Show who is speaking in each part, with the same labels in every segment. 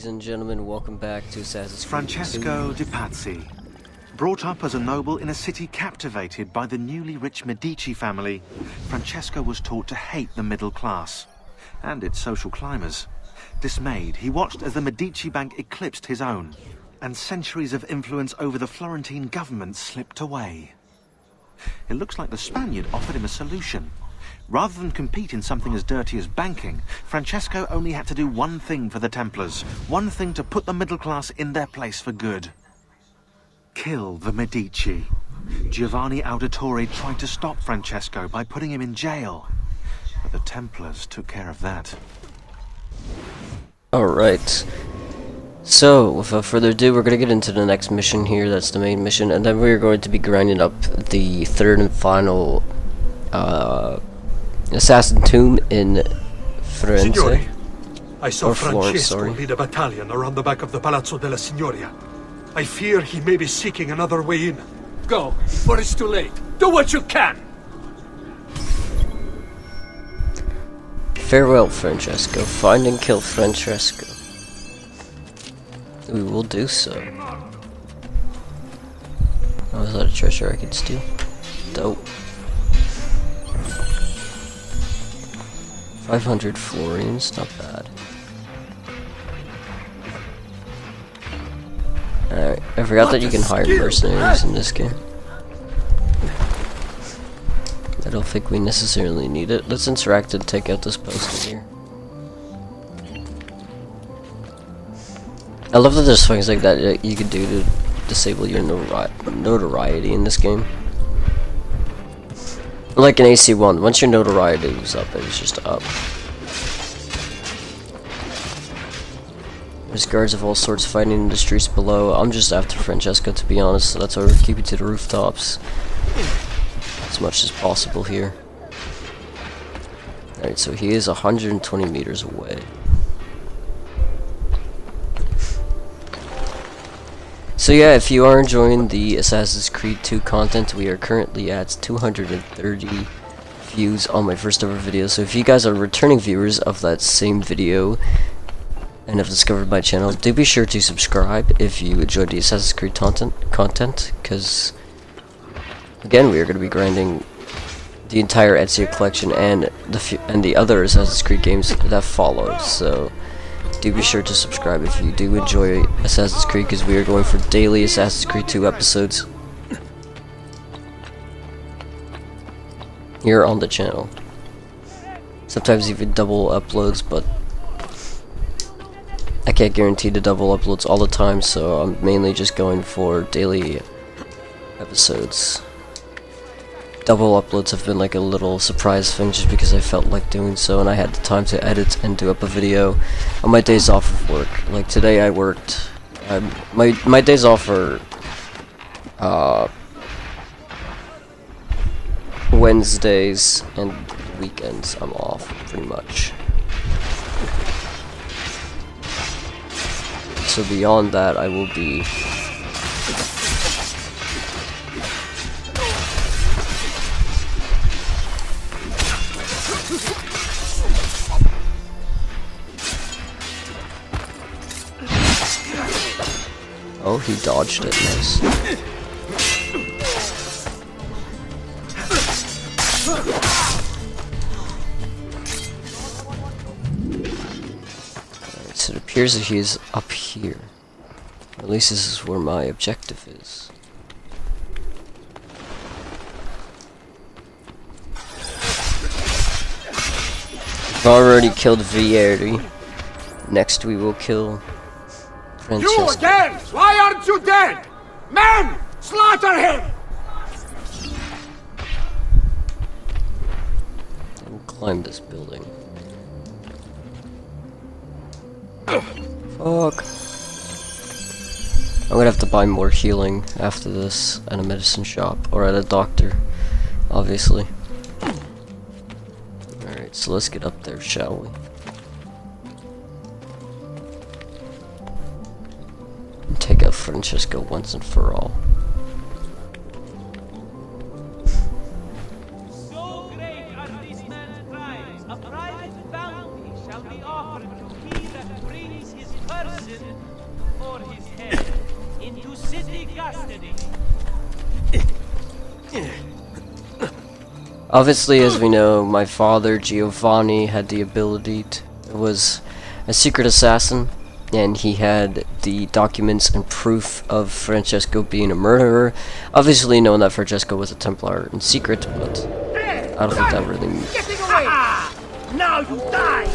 Speaker 1: Ladies and gentlemen, welcome back to Assassin's Creed.
Speaker 2: Francesco de Pazzi. Brought up as a noble in a city captivated by the newly rich Medici family, Francesco was taught to hate the middle class and its social climbers. Dismayed, he watched as the Medici bank eclipsed his own, and centuries of influence over the Florentine government slipped away. It looks like the Spaniard offered him a solution. Rather than compete in something as dirty as banking, Francesco only had to do one thing for the Templars, one thing to put the middle class in their place for good. Kill the Medici. Giovanni Auditore tried to stop Francesco by putting him in jail, but the Templars took care of that.
Speaker 1: Alright. So, without further ado, we're going to get into the next mission here. That's the main mission, and then we're going to be grinding up the third and final assassin tomb in Firenze.
Speaker 3: Signori, I saw
Speaker 1: Florence,
Speaker 3: Francesco lead a battalion around the back of the Palazzo della Signoria. I fear he may be seeking another way in.
Speaker 4: Go, before it's too late. Do what you can!
Speaker 1: Farewell, Francesco. Find and kill Francesco. We will do so. Oh, is that a treasure I could steal? Dope. 500 florins, not bad. Alright, I forgot that you can hire mercenaries in this game. I don't think we necessarily need it. Let's interact and take out this poster here. I love that there's things like that you can do to disable your notoriety in this game. Like in AC1, once your notoriety was up, it was just up. There's guards of all sorts fighting in the streets below. I'm just after Francesco, to be honest, so that's why we're keeping to the rooftops as much as possible here. Alright, so he is 120 meters away. So yeah, if you are enjoying the Assassin's Creed 2 content, we are currently at 230 views on my first ever video. So if you guys are returning viewers of that same video and have discovered my channel, do be sure to subscribe if you enjoyed the Assassin's Creed content, because again, we are going to be grinding the entire Ezio collection and the other Assassin's Creed games that follow. So do be sure to subscribe if you do enjoy Assassin's Creed, because we are going for daily Assassin's Creed 2 episodes here on the channel. Sometimes even double uploads, but I can't guarantee the double uploads all the time, so I'm mainly just going for daily episodes. Double uploads have been like a little surprise thing just because I felt like doing so, and I had the time to edit and do up a video on my days off of work. Like today I worked, my days off are Wednesdays, and weekends I'm off pretty much. So beyond that I will be oh, he dodged it, nice. Alright, so it appears that he is up here. At least this is where my objective is. I've already killed Vieri. Next we will kill Francesco.
Speaker 4: You again! Why aren't you dead? Men! Slaughter him!
Speaker 1: And climb this building. Fuck. I'm gonna have to buy more healing after this at a medicine shop, or at a doctor, obviously. Alright, so let's get up there, shall we? Take out Francesco once and for all.
Speaker 5: So great are these men's crimes, a private bounty shall be offered to he that brings his person prison or his head into city custody.
Speaker 1: Obviously, as we know, my father, Giovanni, had the ability to, was a secret assassin, and he had the documents and proof of Francesco being a murderer. Obviously, knowing that Francesco was a Templar in secret, but I don't think that really means.
Speaker 4: Getting away! Now you die!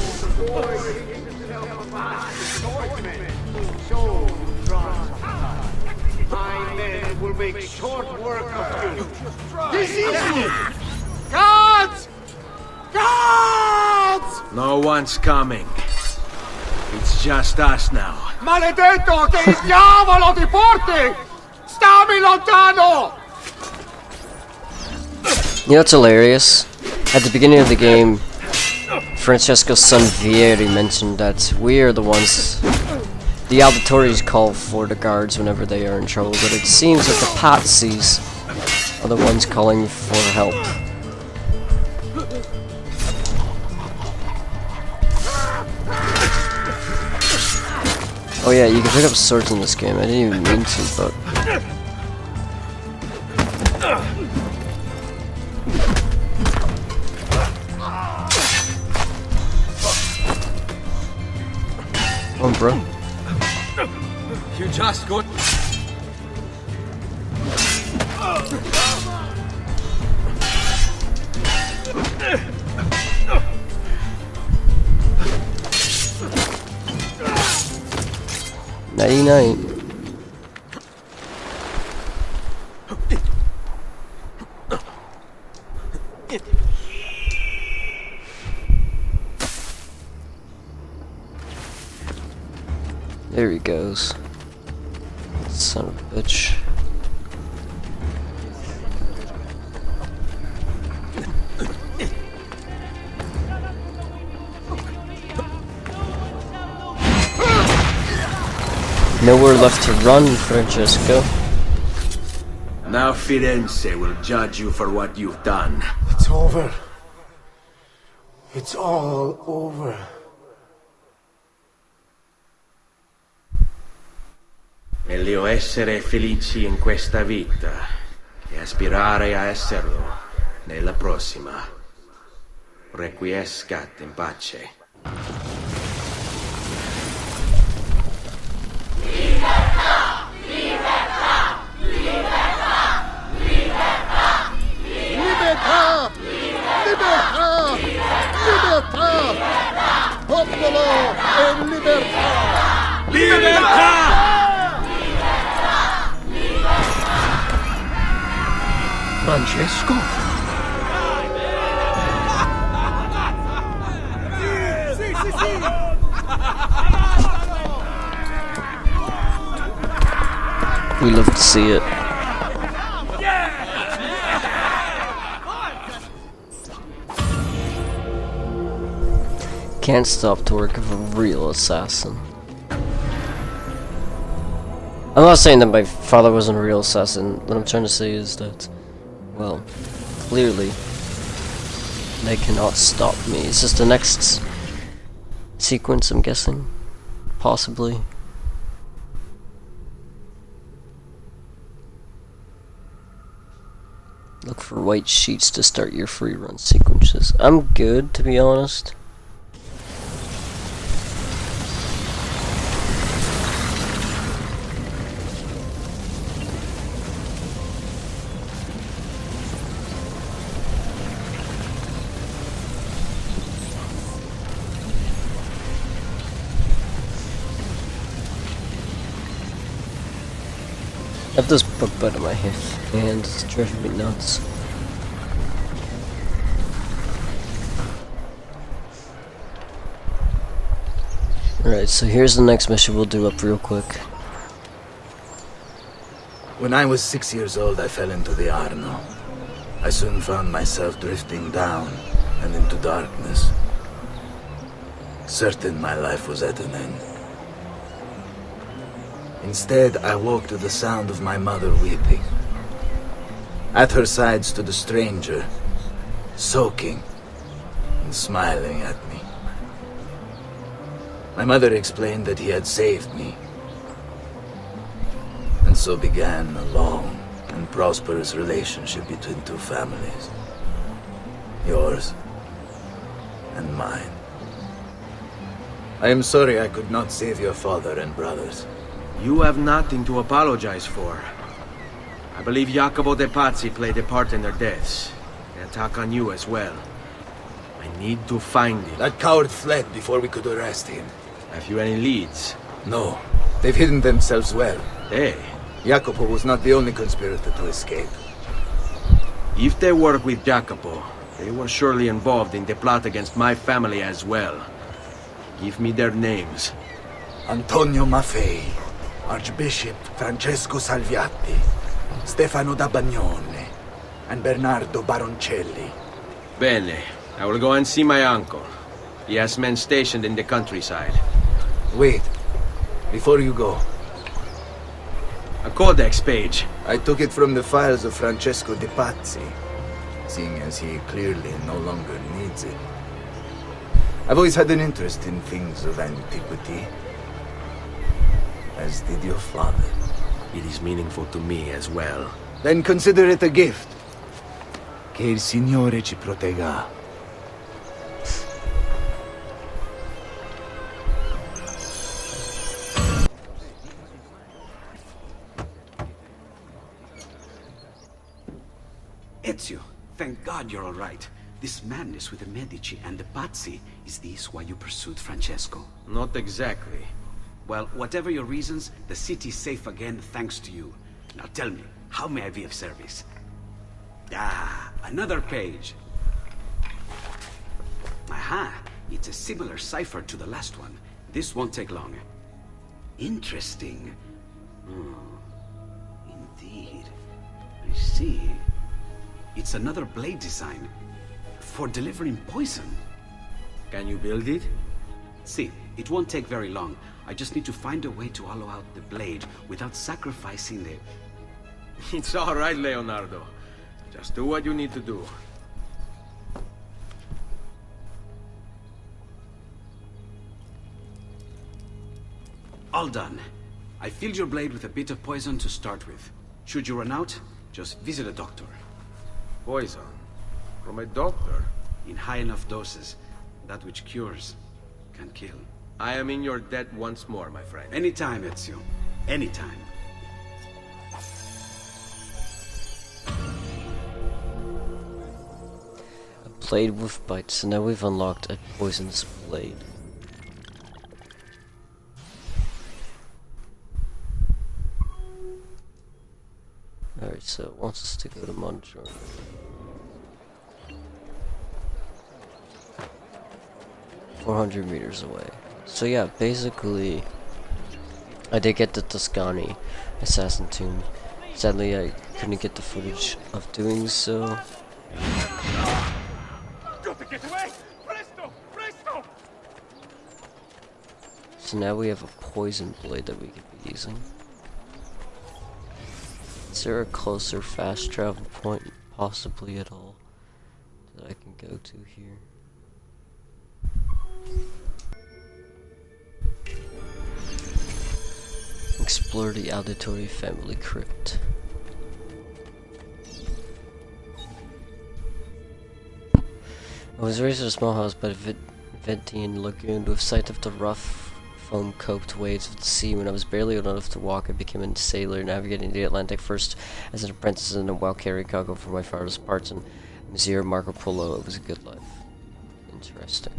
Speaker 4: My men will make short work of you. This is it! Guards! Guards!
Speaker 6: No one's coming. It's just us now.
Speaker 4: Maledetto che il diavolo ti porti! Stammi lontano!
Speaker 1: You know what's hilarious? At the beginning of the game, Francesco's son Vieri mentioned that we are the ones, the Auditores call for the guards whenever they are in trouble, but it seems that the Patsies are the ones calling for help. Oh yeah, you can pick up swords in this game. I didn't even mean to, but... Come on, bro.
Speaker 6: You just got...
Speaker 1: Nighty-night. There he goes. Son of a bitch. Nowhere left to run, Francesco.
Speaker 6: Now Firenze will judge you for what you've done.
Speaker 4: It's over. It's all over.
Speaker 6: Meglio essere felici in questa vita che aspirare a esserlo nella prossima. Requiescat in pace.
Speaker 4: Libertà! Libertà! Libertà! Popolo e libertà!
Speaker 6: Libertà!
Speaker 4: Francesco? Sì, sì, sì!
Speaker 1: We love to see it. Can't stop the work of a real assassin. I'm not saying that my father wasn't a real assassin. What I'm trying to say is that, well, clearly they cannot stop me. Is this the next sequence, I'm guessing? Possibly. Look for white sheets to start your free run sequences. I'm good, to be honest. I have this book bite in my hand, it's driving me nuts. Alright, so here's the next mission we'll do up real quick.
Speaker 7: When I was 6 years old, I fell into the Arno. I soon found myself drifting down and into darkness. Certain my life was at an end. Instead, I woke to the sound of my mother weeping. At her side stood a stranger, soaking and smiling at me. My mother explained that he had saved me. And so began a long and prosperous relationship between two families. Yours and mine. I am sorry I could not save your father and brothers.
Speaker 6: You have nothing to apologize for. I believe Jacopo de Pazzi played a part in their deaths. They attack on you as well. I need to find him.
Speaker 7: That coward fled before we could arrest him.
Speaker 6: Have you any leads?
Speaker 7: No, they've hidden themselves well.
Speaker 6: Hey,
Speaker 7: Jacopo was not the only conspirator to escape.
Speaker 6: if they work with Jacopo, they were surely involved in the plot against my family as well. Give me their names.
Speaker 7: Antonio Maffei, Archbishop Francesco Salviati, Stefano da Bagnone, and Bernardo Baroncelli.
Speaker 6: Bene. I will go and see my uncle. He has men stationed in the countryside.
Speaker 7: Wait, before you go.
Speaker 6: A codex page.
Speaker 7: I took it from the files of Francesco de Pazzi, seeing as he clearly no longer needs it. I've always had an interest in things of antiquity, as did your father.
Speaker 6: It is meaningful to me as well.
Speaker 7: Then consider it a gift. Che il Signore ci protegga.
Speaker 8: Ezio, thank God you're all right. This madness with the Medici and the Pazzi, is this why you pursued Francesco?
Speaker 6: Not exactly.
Speaker 8: Well, whatever your reasons, the city's safe again thanks to you. Now tell me, how may I be of service? Ah, another page. Aha, it's a similar cipher to the last one. This won't take long. Interesting. Indeed. I see. It's another blade design. For delivering poison.
Speaker 6: Can you build it?
Speaker 8: See, it won't take very long. I just need to find a way to hollow out the blade without sacrificing the...
Speaker 6: It's all right, Leonardo. Just do what you need to do.
Speaker 8: All done. I filled your blade with a bit of poison to start with. Should you run out, just visit a doctor.
Speaker 6: Poison? From a doctor?
Speaker 8: In high enough doses, that which cures can kill.
Speaker 6: I am in your debt once more, my friend.
Speaker 8: Anytime, Ezio. Anytime.
Speaker 1: A blade with bites, so now we've unlocked a poisonous blade. Alright, so it wants us to go to Montjourno. $400 away. So yeah, basically, I did get the Tuscany Assassin Tomb. Sadly, I couldn't get the footage of doing so.
Speaker 4: Got to get away! Presto! Presto!
Speaker 1: So now we have a poison blade that we could be using. Is there a closer fast travel point possibly at all that I can go to here? Explore the Auditore family crypt. I was raised in a small house by the Ventian lagoon with sight of the rough foam-coped waves of the sea. When I was barely old enough to walk, I became a sailor, navigating the Atlantic first as an apprentice and then while carrying cargo for my father's parts and Monsieur Marco Polo. It was a good life. Interesting.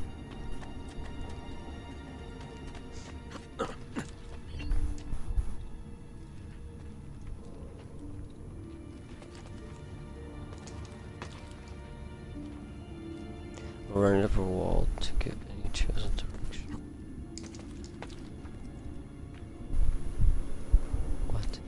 Speaker 1: Running up a wall to get any chosen direction. What?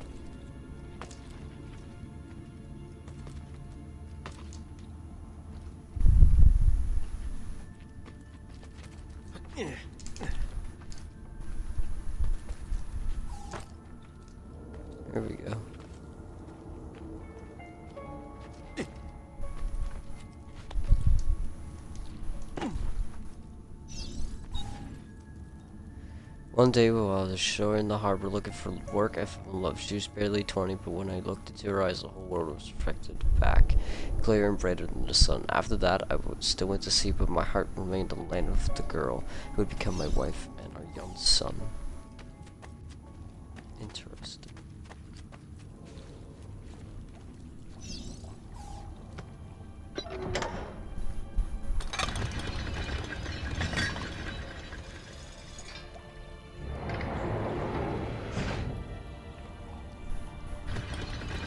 Speaker 1: There we go. One day while I was ashore in the harbor looking for work, I fell in love. She was barely 20, but when I looked into her eyes, the whole world was reflected back, clearer and brighter than the sun. After that, still went to sea, but my heart remained on the land of the girl who would become my wife and our young son. Interesting.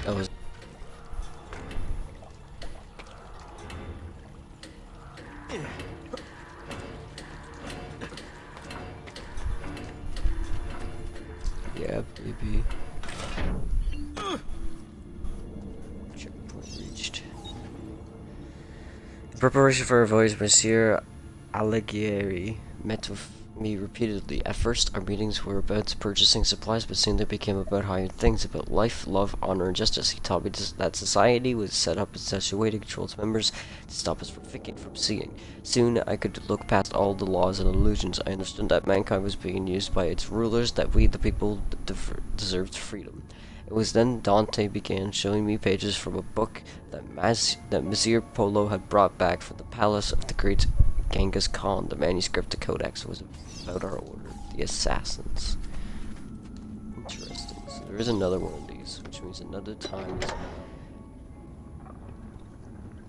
Speaker 1: That was yeah, baby. Checkpoint reached. In preparation for a voyage, Monsieur Alighieri met with me repeatedly. At first, our meetings were about purchasing supplies, but soon they became about higher things, about life, love, honor, and justice. He taught me that society was set up in such a way to control its members to stop us from thinking, from seeing. Soon, I could look past all the laws and illusions. I understood that mankind was being used by its rulers, that we, the people, deserved freedom. It was then Dante began showing me pages from a book that Monsieur Polo had brought back from the palace of the great Genghis Khan. The manuscript, the codex, was about our order, the assassins. Interesting. So there is another one of these, which means another time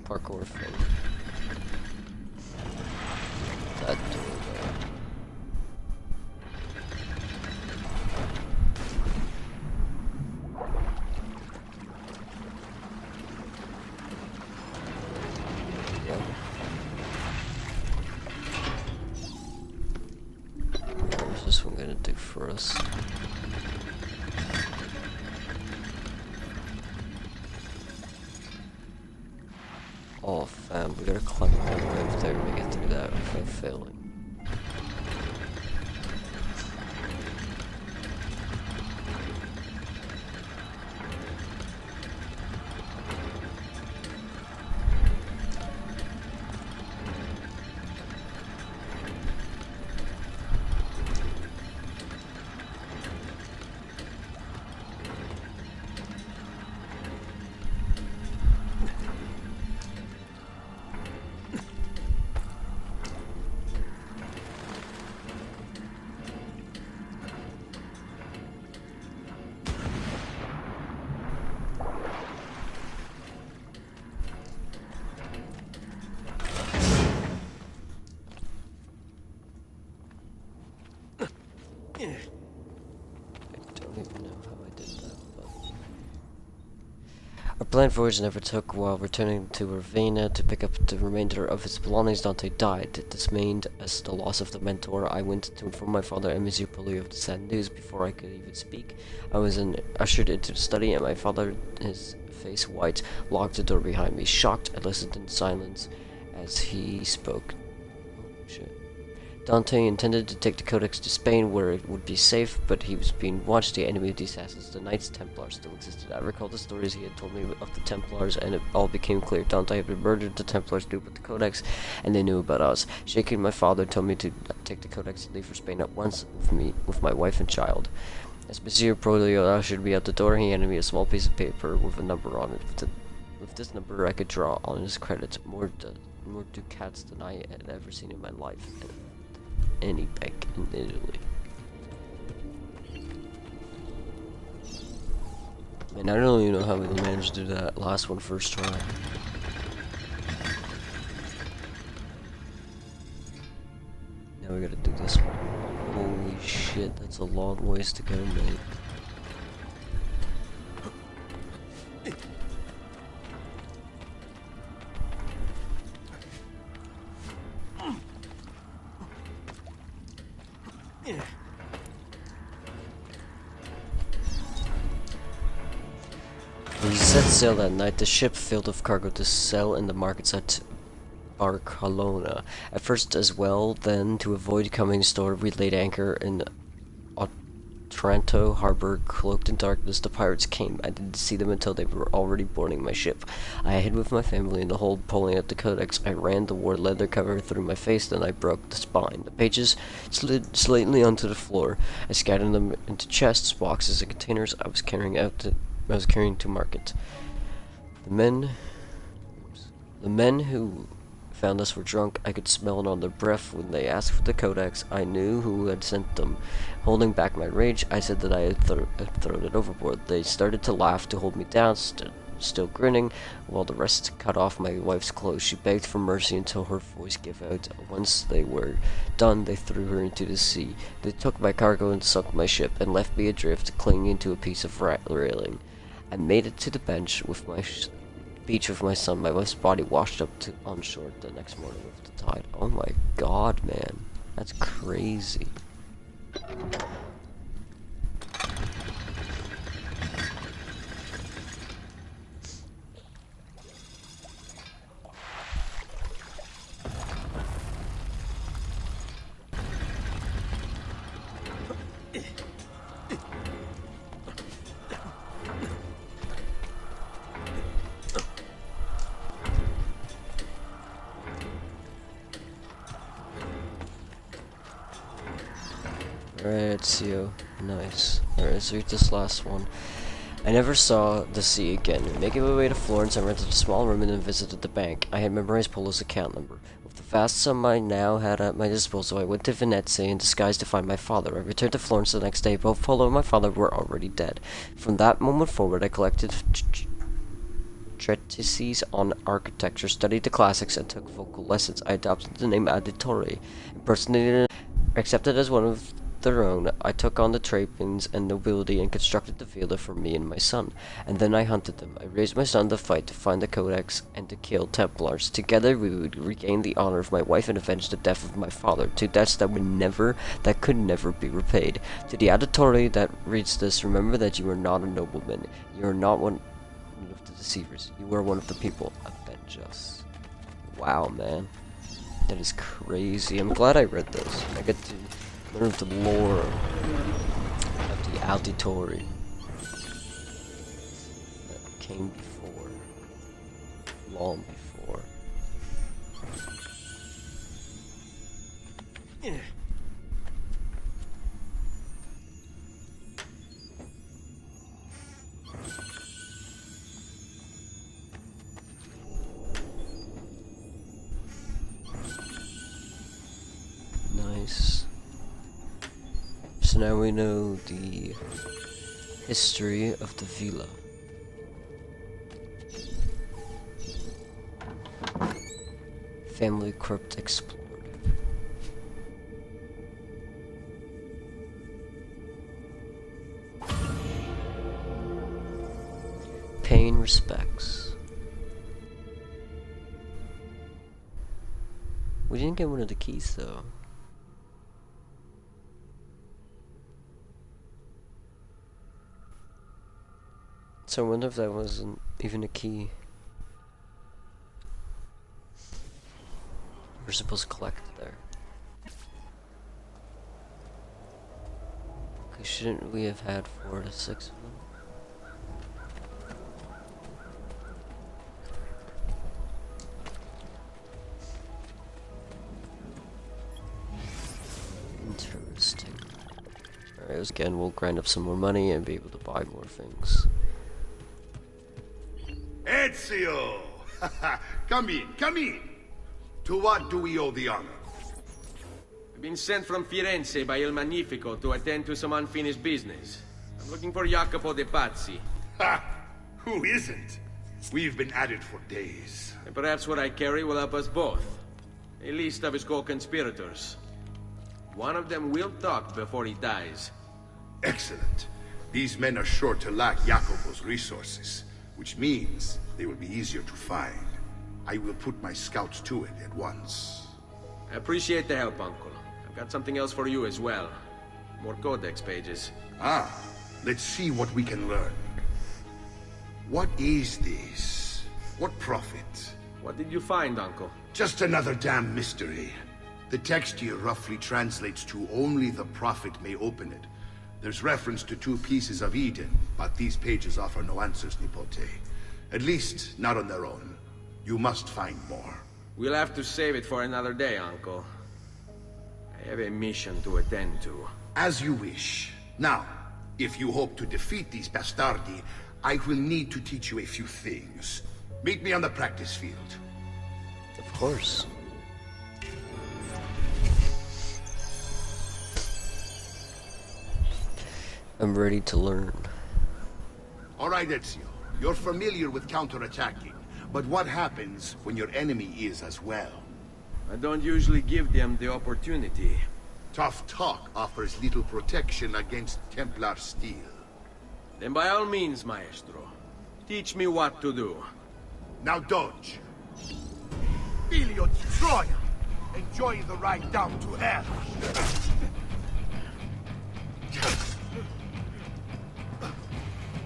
Speaker 1: parkour thing. That door there. What's this one gonna do for us? Oh fam, we gotta climb all the way up there to get through that without failing. I don't even know how I did that, but... Our planned voyage never took. While returning to Ravenna to pick up the remainder of his belongings, Dante died. Dismayed as the loss of the mentor, I went to inform my father and Monsieur Polly of the sad news. Before I could even speak, I was ushered into the study, and my father, his face white, locked the door behind me. Shocked, I listened in silence as he spoke. Oh, shit. Dante intended to take the Codex to Spain, where it would be safe, but he was being watched. The enemy of the assassins, the Knights Templar, still existed. I recalled the stories he had told me of the Templars, and it all became clear. Dante had been murdered, the Templars knew about the Codex, and they knew about us. Shaking, my father told me to take the Codex and leave for Spain at once with my wife and child. As Monsieur Prolio ushered me out the door, he handed me a small piece of paper with a number on it. With this number, I could draw on his credits more ducats than I had ever seen in my life. Any bank in Italy. Man, I don't even know how we managed to do that last one first try. Now we gotta do this one. Holy shit, that's a long ways to go, mate. We set sail that night, the ship filled with cargo to sell in the markets at Barcelona. At first as well, then, to avoid coming to store, we laid anchor in Taranto harbor, cloaked in darkness. The pirates came. I didn't see them until they were already boarding my ship. I hid with my family in the hold, pulling out the codex. I ran the war leather cover through my face, then I broke the spine. The pages slid slightly onto the floor. I scattered them into chests, boxes, and containers I was carrying to market. The men who found us were drunk. I could smell it on their breath. When they asked for the codex, I knew who had sent them. Holding back my rage, I said that I had thrown it overboard. They started to laugh to hold me down, still grinning, while the rest cut off my wife's clothes. She begged for mercy until her voice gave out. Once they were done, they threw her into the sea. They took my cargo and sunk my ship, and left me adrift, clinging to a piece of railing. I made it to the beach with my son. My wife's body washed up on shore the next morning with the tide. Oh my god, man. That's crazy. Alright, Ezio. Nice. Alright, let's read this last one. I never saw the sea again. Making my way to Florence, I rented a small room and then visited the bank. I had memorized Polo's account number. With the vast sum I now had at my disposal, I went to Venezia in disguise to find my father. I returned to Florence the next day. Both Polo and my father were already dead. From that moment forward, I collected treatises on architecture, studied the classics, and took vocal lessons. I adopted the name Auditore, impersonated and accepted as one of their own. I took on the trappings and nobility and constructed the villa for me and my son. And then I hunted them. I raised my son to fight, to find the codex, and to kill Templars. Together we would regain the honor of my wife and avenge the death of my father. Two debts that could never be repaid. To the Auditore that reads this, remember that you are not a nobleman. You are not one of the deceivers. You are one of the people. Avenge us. Wow, man. That is crazy. I'm glad I read this. I get to learn the lore of the Auditore that came before, long before. Nice. So now we know the history of the villa. Family crypt explored. Paying respects. We didn't get one of the keys though. So I wonder if that wasn't even a key. We're supposed to collect there. Okay, shouldn't we have had 4 to 6 of them? Interesting. Alright, again, we'll grind up some more money and be able to buy more things.
Speaker 4: Ezio! Come in, come in! To what do we owe the honor?
Speaker 6: I've been sent from Firenze by Il Magnifico to attend to some unfinished business. I'm looking for Jacopo de Pazzi.
Speaker 4: Ha! Who isn't? We've been at it for days.
Speaker 6: And perhaps what I carry will help us both. A list of his co-conspirators. One of them will talk before he dies.
Speaker 4: Excellent. These men are sure to lack Jacopo's resources, which means they will be easier to find. I will put my scouts to it at once.
Speaker 6: I appreciate the help, Uncle. I've got something else for you as well. More codex pages.
Speaker 4: Ah, let's see what we can learn. What is this? What profit?
Speaker 6: What did you find, Uncle?
Speaker 4: Just another damn mystery. The text here roughly translates to only the prophet may open it. There's reference to 2 pieces of Eden, but these pages offer no answers, Nipote. At least, not on their own. You must find more.
Speaker 6: We'll have to save it for another day, Uncle. I have a mission to attend to.
Speaker 4: As you wish. Now, if you hope to defeat these bastardi, I will need to teach you a few things. Meet me on the practice field.
Speaker 1: Of course. I'm ready to learn.
Speaker 4: All right, Ezio. You're familiar with counterattacking, but what happens when your enemy is as well?
Speaker 6: I don't usually give them the opportunity.
Speaker 4: Tough talk offers little protection against Templar steel.
Speaker 6: Then by all means, Maestro. Teach me what to do.
Speaker 4: Now dodge. Filio di Troia! Enjoy the ride down to hell!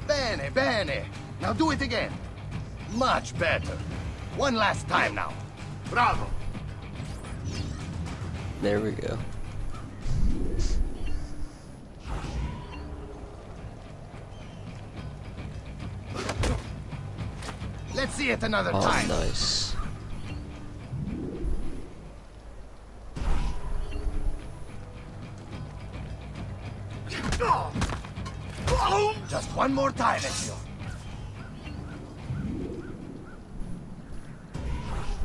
Speaker 9: Bene, bene. Now do it again. Much better. One last time now.
Speaker 4: Bravo!
Speaker 1: There we go.
Speaker 9: Let's see it another
Speaker 1: Oh,
Speaker 9: time.
Speaker 1: nice.
Speaker 9: Just one more time, Ezio.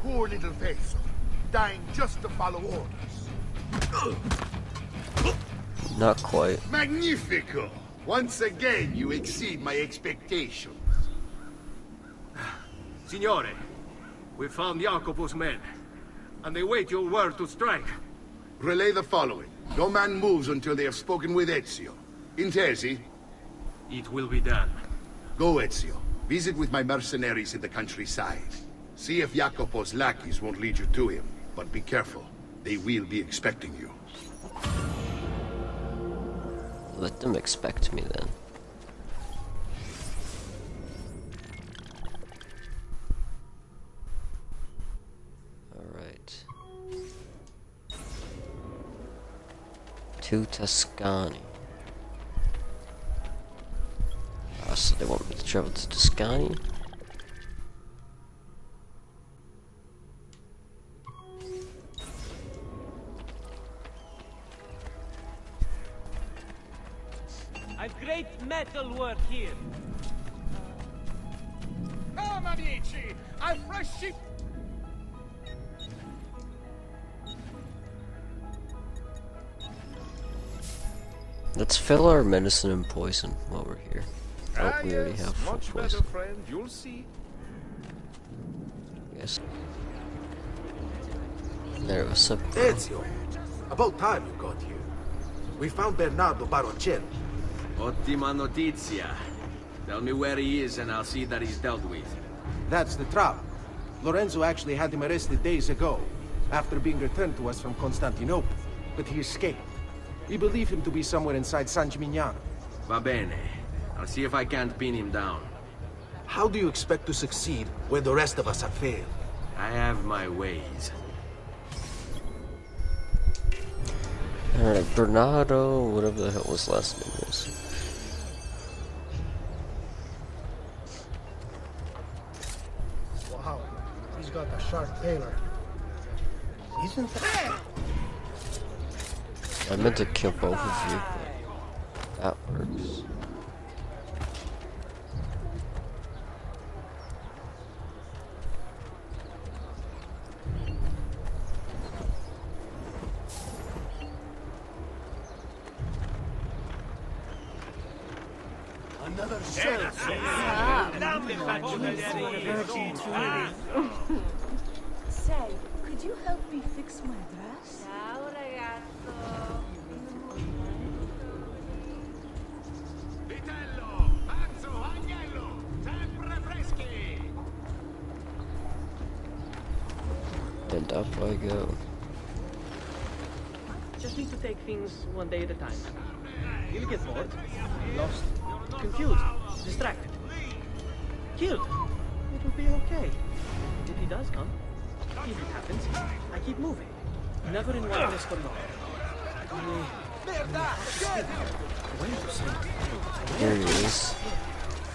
Speaker 4: Poor little Veso, dying just to follow orders.
Speaker 1: Not quite.
Speaker 4: Magnifico! Once again, you exceed my expectations.
Speaker 3: Signore, we found Jacopo's men, and they wait your word to strike.
Speaker 4: Relay the following. No man moves until they have spoken with Ezio. Intesi?
Speaker 3: It will be done.
Speaker 4: Go, Ezio. Visit with my mercenaries in the countryside. See if Jacopo's lackeys won't lead you to him. But be careful. They will be expecting you.
Speaker 1: Let them expect me then. Alright. To Tuscany. Ah, so they want me to travel to Tuscany?
Speaker 5: I've great metal work here.
Speaker 9: Come, amici! A fresh ship!
Speaker 1: Let's fill our medicine and poison while we're here. Oh, we already have full
Speaker 9: much
Speaker 1: poison.
Speaker 9: better, friend. You'll see.
Speaker 1: Yes. There, what's up?
Speaker 10: Ezio, about time you got here. We found Bernardo Baroncelli.
Speaker 6: Ottima notizia. Tell me where he is and I'll see that he's dealt with.
Speaker 10: That's the trouble. Lorenzo actually had him arrested days ago, after being returned to us from Constantinople. But he escaped. We believe him to be somewhere inside San Gimignano.
Speaker 6: Va bene. I'll see if I can't pin him down.
Speaker 10: How do you expect to succeed when the rest of us have failed?
Speaker 6: I have my ways.
Speaker 1: Alright, Bernardo, whatever the hell his last name is.
Speaker 11: Wow, he's got a sharp tailor. Isn't that?
Speaker 1: I meant to kill both of you, but that works.
Speaker 9: Another shirt.
Speaker 12: Say, could you help me fix my dress?
Speaker 13: Ciao ragazzo.
Speaker 9: Vitello, pazzo, agnello, sempre freschi.
Speaker 1: And up I go.
Speaker 14: Just need to take things one day at a time. You'll get bored, lost, confused, distracted, killed. It will be okay. If he does come, if it happens, I keep moving. Never in one place for long. Only
Speaker 1: Here he is.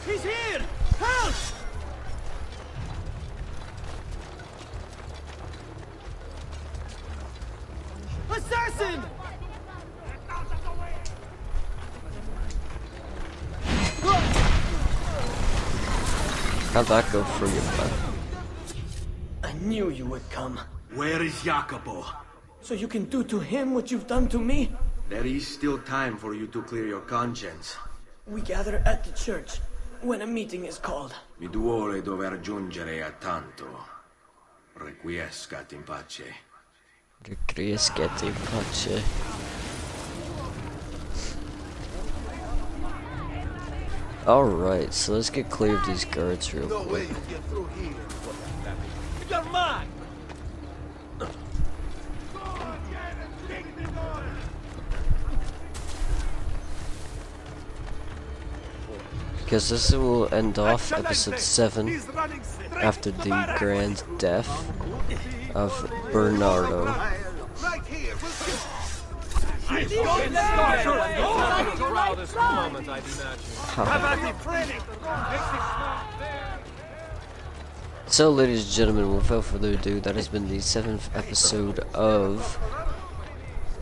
Speaker 5: He's here! Help! Assassin!
Speaker 1: How'd that go for you, bud?
Speaker 14: I knew you would come.
Speaker 8: Where is Jacopo?
Speaker 14: So you can do to him what you've done to me?
Speaker 6: There is still time for you to clear your conscience.
Speaker 14: We gather at the church when a meeting is called.
Speaker 6: Mi duole dover giungere a tanto. Requiescat in pace.
Speaker 1: Requiescat in pace. Alright, so let's get clear of these guards real quick.
Speaker 9: No way you get through here.
Speaker 5: You're mine!
Speaker 1: Because this will end off episode 7 after the grand death of Bernardo.
Speaker 9: Right here.
Speaker 1: So, ladies and gentlemen, without further ado, that has been the 7th episode of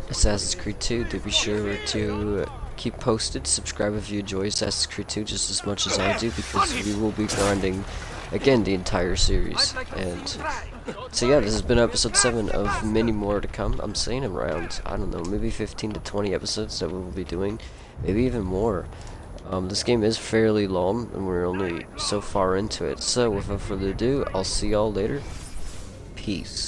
Speaker 1: Assassin's Creed 2. Do be sure to keep posted, subscribe if you enjoy Assassin's Creed 2 just as much as I do, because we will be grinding again the entire series. And so yeah, this has been episode 7 of many more to come. I'm saying around, I don't know, maybe 15 to 20 episodes that we will be doing, maybe even more. This game is fairly long and we're only so far into it, so without further ado, I'll see y'all later. Peace.